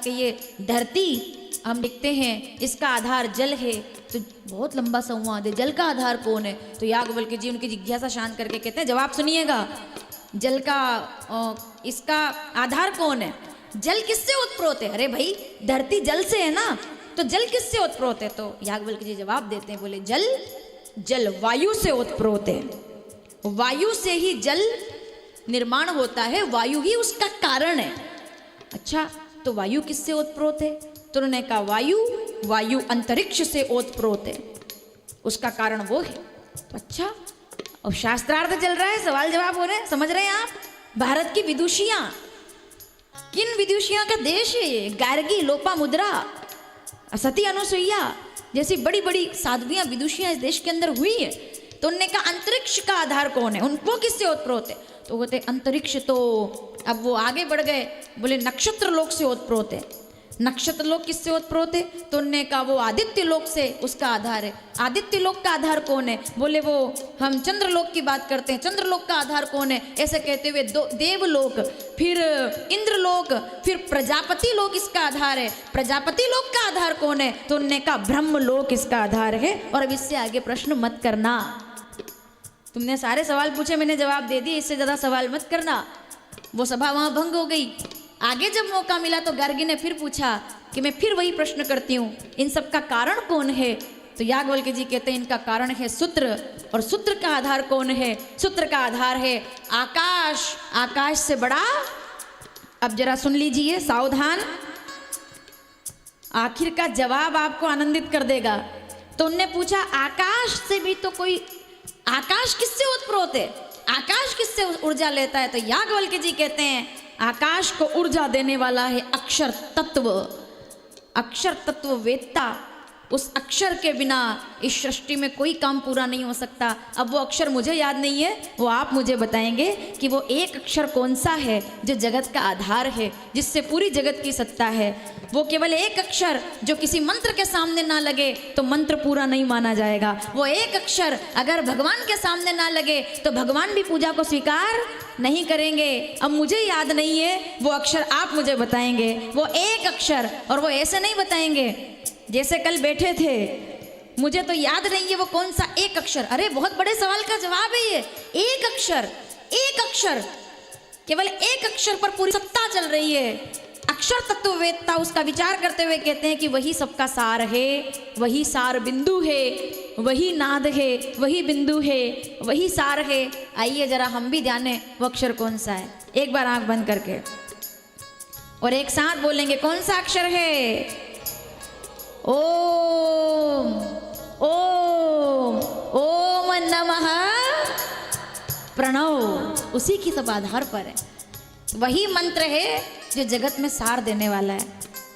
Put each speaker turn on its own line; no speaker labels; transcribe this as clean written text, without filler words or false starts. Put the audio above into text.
कि ये धरती हम लिखते हैं इसका आधार जल है, तो बहुत लंबा संवाद है, जल का आधार कौन है? तो याज्ञवल्क्य जी उनकी जिज्ञासा शांत करके कहते हैं, जवाब सुनिएगा, जल का इसका आधार कौन है? जल किससे उत्प्रोत है? अरे भाई धरती जल से है ना, तो जल किससे उत्प्रोत है? तो याज्ञवल्क्य जी जवाब देते हैं, बोले जल वायु से उत्प्रोत है, वायु से ही जल निर्माण होता है, वायु ही उसका कारण है। अच्छा, तो वायु किससे ओतप्रोत है? तो उन्होंने कहा वायु अंतरिक्ष से ओतप्रोत है, उसका कारण वो है। तो अच्छा, अब शास्त्रार्थ चल रहा है, सवाल जवाब हो रहे हैं, समझ रहे हैं आप? भारत की विदुषियां, किन विदुषियां का देश है ये? गार्गी, लोपामुद्रा, सती अनुसुईया जैसी बड़ी बड़ी साध्वियां विदुषियां इस देश के अंदर हुई है। तो उन्होंने कहा अंतरिक्ष का आधार कौन है, उनको किससे ओतप्रोत है? तो कहते अंतरिक्ष, तो अब वो आगे बढ़ गए, बोले नक्षत्र लोक से ओतप्रोत है। नक्षत्र लोक किससे ओतप्रोत है? तो उन्होंने कहा वो आदित्य लोक से उसका आधार है। आदित्य लोक का आधार कौन है? बोले वो हम चंद्र लोक की बात करते हैं, चंद्र लोक का आधार कौन है? ऐसे कहते हुए देवलोक, फिर इंद्र लोक, फिर प्रजापति लोक इसका आधार है। प्रजापति लोक का आधार कौन है? तो उन्होंने कहा ब्रह्म लोक इसका आधार है। और अब इससे आगे प्रश्न मत करना, तुमने सारे सवाल पूछे, मैंने जवाब दे दिए, इससे ज्यादा सवाल मत करना। वो सभा वहां भंग हो गई। आगे जब मौका मिला तो गार्गी ने फिर पूछा कि मैं फिर वही प्रश्न करती हूँ, इन सब का कारण कौन है? तो याज्ञवल्क्य जी कहते हैं इनका कारण है सूत्र। और सूत्र का आधार कौन है? सूत्र का आधार है आकाश, आकाश से बड़ा। अब जरा सुन लीजिए, सावधान, आखिर का जवाब आपको आनंदित कर देगा। तो उनने पूछा आकाश से भी तो कोई, आकाश किससे उत्प्रोत है? आकाश किससे ऊर्जा लेता है? तो याज्ञवल्क्य जी कहते हैं आकाश को ऊर्जा देने वाला है अक्षर तत्व। अक्षर तत्व वेत्ता, उस अक्षर के बिना इस सृष्टि में कोई काम पूरा नहीं हो सकता। अब वो अक्षर मुझे याद नहीं है, वो आप मुझे बताएंगे कि वो एक अक्षर कौन सा है जो जगत का आधार है, जिससे पूरी जगत की सत्ता है। वो केवल एक अक्षर जो किसी मंत्र के सामने ना लगे तो मंत्र पूरा नहीं माना जाएगा। वो एक अक्षर अगर भगवान के सामने ना लगे तो भगवान भी पूजा को स्वीकार नहीं करेंगे। अब मुझे याद नहीं है, वो अक्षर आप मुझे बताएंगे, वो एक अक्षर। और वो ऐसे नहीं बताएंगे जैसे कल बैठे थे, मुझे तो याद नहीं है वो कौन सा एक अक्षर। अरे बहुत बड़े सवाल का जवाब है ये, एक अक्षर। एक अक्षर, केवल एक अक्षर पर पूरी सत्ता चल रही है। अक्षर तत्ववेत्ता उसका विचार करते हुए कहते हैं कि वही सबका सार है, वही सार बिंदु है, वही नाद है, वही बिंदु है, वही सार है। आइए जरा हम भी जाने वो अक्षर कौन सा है। एक बार आंख बंद करके और एक साथ बोलेंगे, कौन सा अक्षर है? ओम ओम ओम नमः प्रणव। उसी की सब आधार पर है, वही मंत्र है जो जगत में सार देने वाला है।